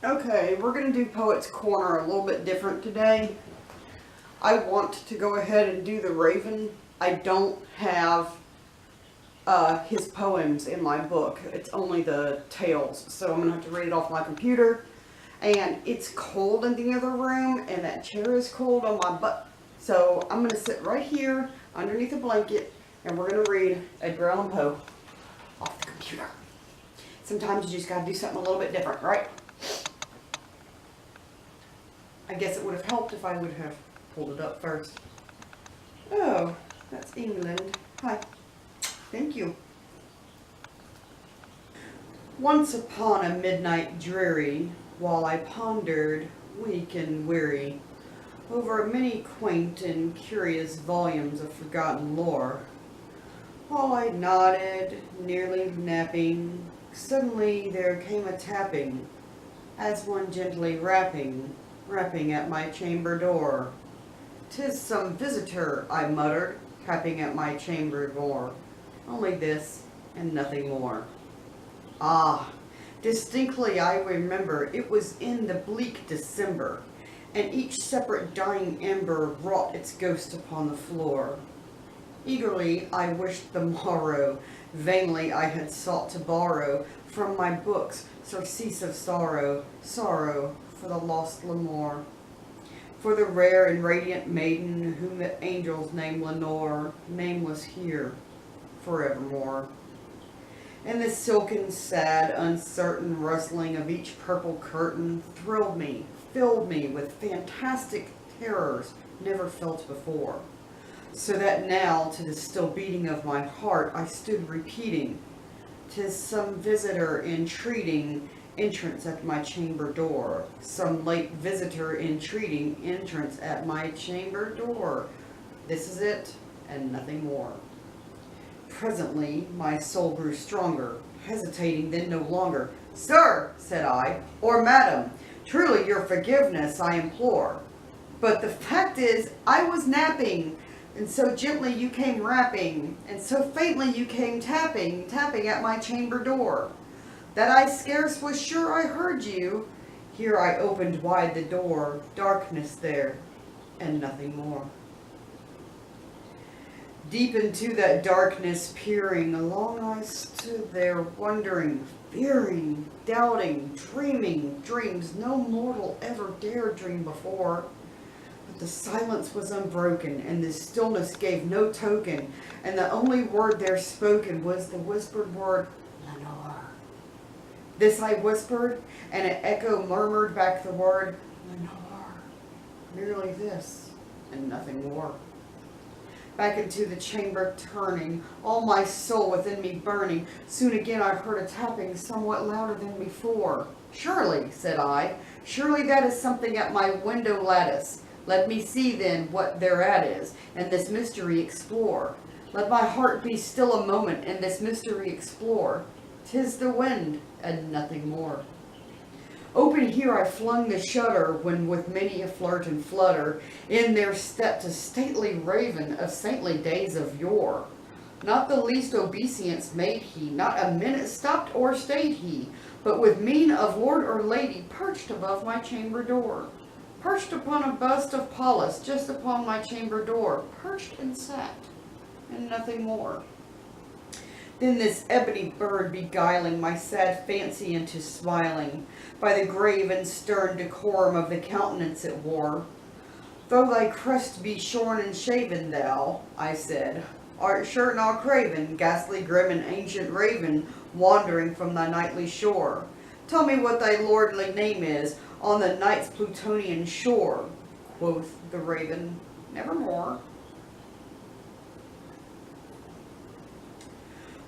Okay, we're going to do Poet's Corner a little bit different today. I want to go ahead and do the Raven. I don't have his poems in my book. It's only the tales, so I'm going to have to read it off my computer. And it's cold in the other room, and that chair is cold on my butt. So I'm going to sit right here underneath a blanket, and we're going to read Edgar Allan Poe off the computer. Sometimes you just got to do something a little bit different, right? I guess it would have helped if I would have pulled it up first. Oh, that's England. Hi. Thank you. Once upon a midnight dreary, while I pondered, weak and weary, over many quaint and curious volumes of forgotten lore, while I nodded, nearly napping, suddenly there came a tapping, as one gently rapping at my chamber door. "'Tis some visitor," I muttered, tapping at my chamber door. Only this, and nothing more. Ah, distinctly I remember it was in the bleak December, and each separate dying ember wrought its ghost upon the floor. Eagerly I wished the morrow, vainly I had sought to borrow from my books surcease of sorrow, sorrow for the lost Lamore, for the rare and radiant maiden whom the angels name Lenore, nameless here forevermore. And the silken, sad, uncertain rustling of each purple curtain thrilled me, filled me with fantastic terrors never felt before, so that now to the still beating of my heart I stood repeating, "'Tis some visitor entreating entrance at my chamber door, some late visitor entreating entrance at my chamber door. This is it, and nothing more." Presently my soul grew stronger, hesitating then no longer. "Sir," said I, "or madam, truly your forgiveness I implore. But the fact is, I was napping, and so gently you came rapping, and so faintly you came tapping at my chamber door, that I scarce was sure I heard you. Here I opened wide the door, darkness there, and nothing more." Deep into that darkness peering, along I stood there, wondering, fearing, doubting, dreaming dreams no mortal ever dared dream before. But the silence was unbroken, and the stillness gave no token, and the only word there spoken was the whispered word, "Lenore." This I whispered, and an echo murmured back the word, "Lenore." Merely this, and nothing more. Back into the chamber turning, all my soul within me burning, soon again I heard a tapping somewhat louder than before. "Surely," said I, "surely that is something at my window lattice. Let me see then what thereat is, and this mystery explore. Let my heart be still a moment, and this mystery explore. 'Tis the wind, and nothing more." Open here I flung the shutter, when with many a flirt and flutter, in there stepped a stately raven of saintly days of yore. Not the least obeisance made he, not a minute stopped or stayed he, but with mien of lord or lady perched above my chamber door. Perched upon a bust of Pallas, just upon my chamber door, perched and sat, and nothing more. Then this ebony bird beguiling my sad fancy into smiling, by the grave and stern decorum of the countenance it wore. "Though thy crest be shorn and shaven, thou," I said, "art sure not craven, ghastly, grim, and ancient raven, wandering from thy nightly shore. Tell me what thy lordly name is, on the night's Plutonian shore." Quoth the raven, "Nevermore."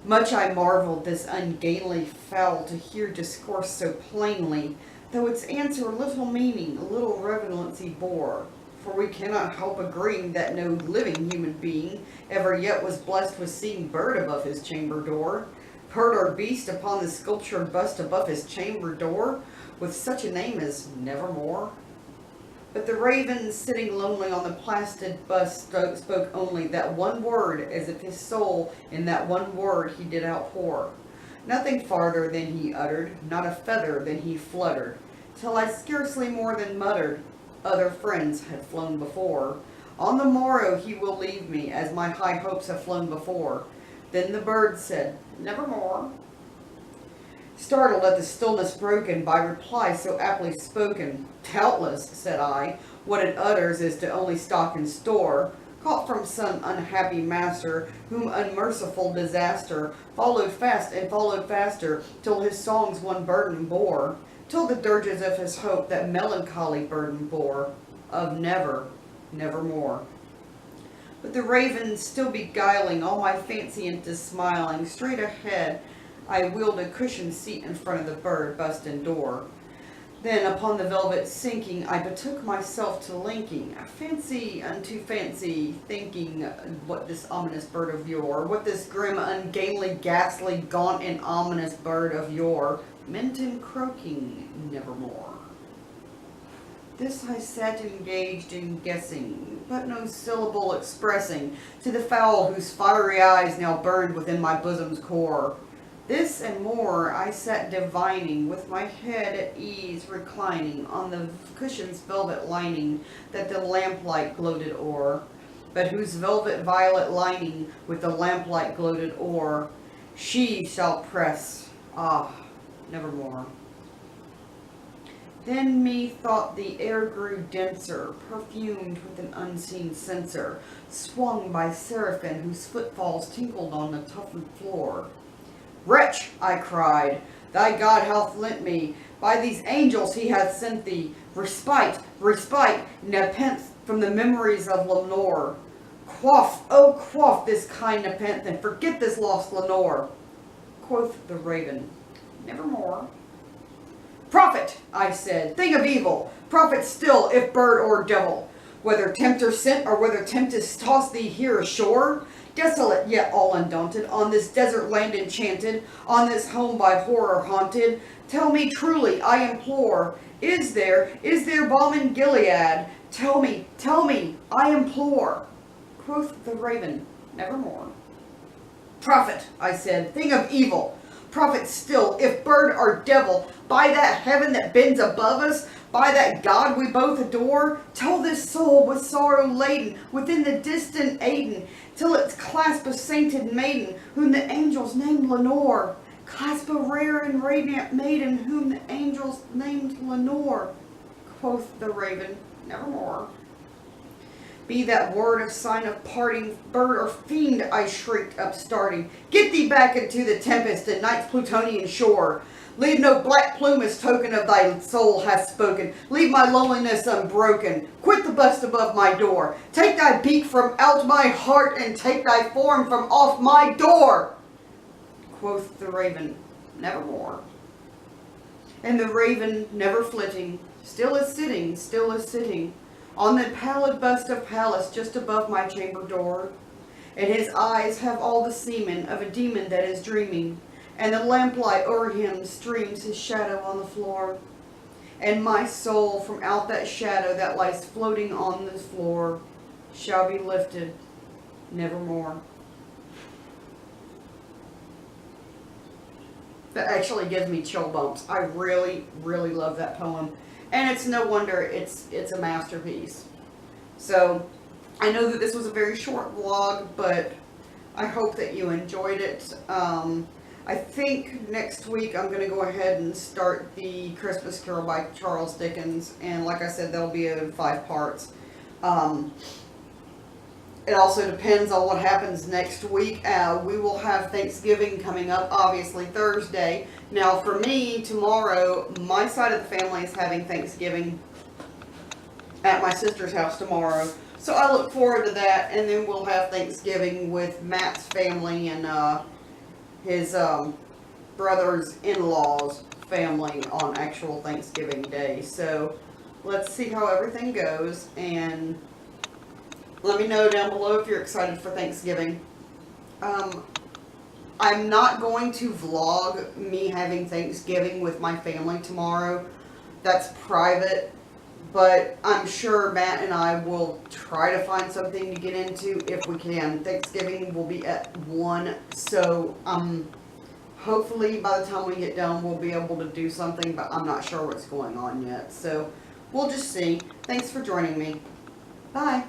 Much I marveled this ungainly fowl to hear discourse so plainly, though its answer little meaning, little relevancy bore. For we cannot help agreeing that no living human being ever yet was blessed with seeing bird above his chamber door, bird or beast upon the sculptured bust above his chamber door, with such a name as Nevermore. But the raven, sitting lonely on the plastic bust, spoke only that one word, as if his soul in that one word he did outpour. Nothing farther than he uttered, not a feather than he fluttered, till I scarcely more than muttered, other friends had flown before. On the morrow he will leave me, as my high hopes have flown before. Then the bird said, nevermore. Startled at the stillness broken by reply so aptly spoken, doubtless, said I, what it utters is to only stock and store, caught from some unhappy master, whom unmerciful disaster followed fast and followed faster, till his songs one burden bore, till the dirges of his hope that melancholy burden bore, of nevermore. But the raven still beguiling all my fancy into smiling, straight ahead I wheeled a cushioned seat in front of the bird bustin' door. Then upon the velvet sinking, I betook myself to linking fancy unto fancy, thinking what this ominous bird of yore, what this grim, ungainly, ghastly, gaunt, and ominous bird of yore meant in croaking nevermore. This I sat engaged in guessing, but no syllable expressing to the fowl whose fiery eyes now burned within my bosom's core. This and more I sat divining, with my head at ease reclining on the cushion's velvet lining that the lamplight gloated o'er, but whose velvet violet lining with the lamplight gloated o'er, she shall press, nevermore. Then methought the air grew denser, perfumed with an unseen censer, swung by seraphim whose footfalls tinkled on the toughened floor. Wretch, I cried, thy God hath lent me, by these angels he hath sent thee, respite, nepenthe from the memories of Lenore. Quaff this kind nepenthe, and forget this lost Lenore. Quoth the raven, nevermore. Prophet, I said, thing of evil, prophet still, if bird or devil, whether tempter sent or whether tempest tossed thee here ashore, desolate yet all undaunted, on this desert land enchanted, on this home by horror haunted, tell me truly, I implore, is there balm in Gilead? Tell me, I implore. Quoth the raven, nevermore. Prophet, I said, thing of evil, prophet still, if bird or devil, by that heaven that bends above us, by that God we both adore, tell this soul with sorrow laden within the distant Aden, till it clasp a sainted maiden, whom the angels named Lenore. Clasp a rare and radiant maiden, whom the angels named Lenore. Quoth the raven, nevermore. Be that word a sign of parting, bird or fiend, I shrieked, upstarting. Get thee back into the tempest and night's Plutonian shore. Leave no black plume as token of thy soul hath spoken. Leave my loneliness unbroken. Quit the bust above my door. Take thy beak from out my heart, and take thy form from off my door. Quoth the raven, nevermore. And the raven, never flitting, still is sitting, on the pallid bust of Pallas just above my chamber door. And his eyes have all the semen of a demon that is dreaming, and the lamplight o'er him streams his shadow on the floor. And my soul from out that shadow that lies floating on the floor shall be lifted nevermore. That actually gives me chill bumps. I really, really love that poem. And it's no wonder it's a masterpiece. So, I know that this was a very short vlog, but I hope that you enjoyed it. I think next week I'm going to go ahead and start the Christmas Carol by Charles Dickens, and like I said, that'll be in 5 parts. It also depends on what happens next week. We will have Thanksgiving coming up, obviously Thursday. Now for me, tomorrow, my side of the family is having Thanksgiving at my sister's house tomorrow. So I look forward to that, and then we'll have Thanksgiving with Matt's family and his brother's in-laws family on actual Thanksgiving Day. So let's see how everything goes, and let me know down below if you're excited for Thanksgiving. I'm not going to vlog me having Thanksgiving with my family tomorrow. That's private. But I'm sure Matt and I will try to find something to get into if we can. Thanksgiving will be at 1, so I'm Hopefully by the time we get done we'll be able to do something, but I'm not sure what's going on yet. So we'll just see. Thanks for joining me. Bye.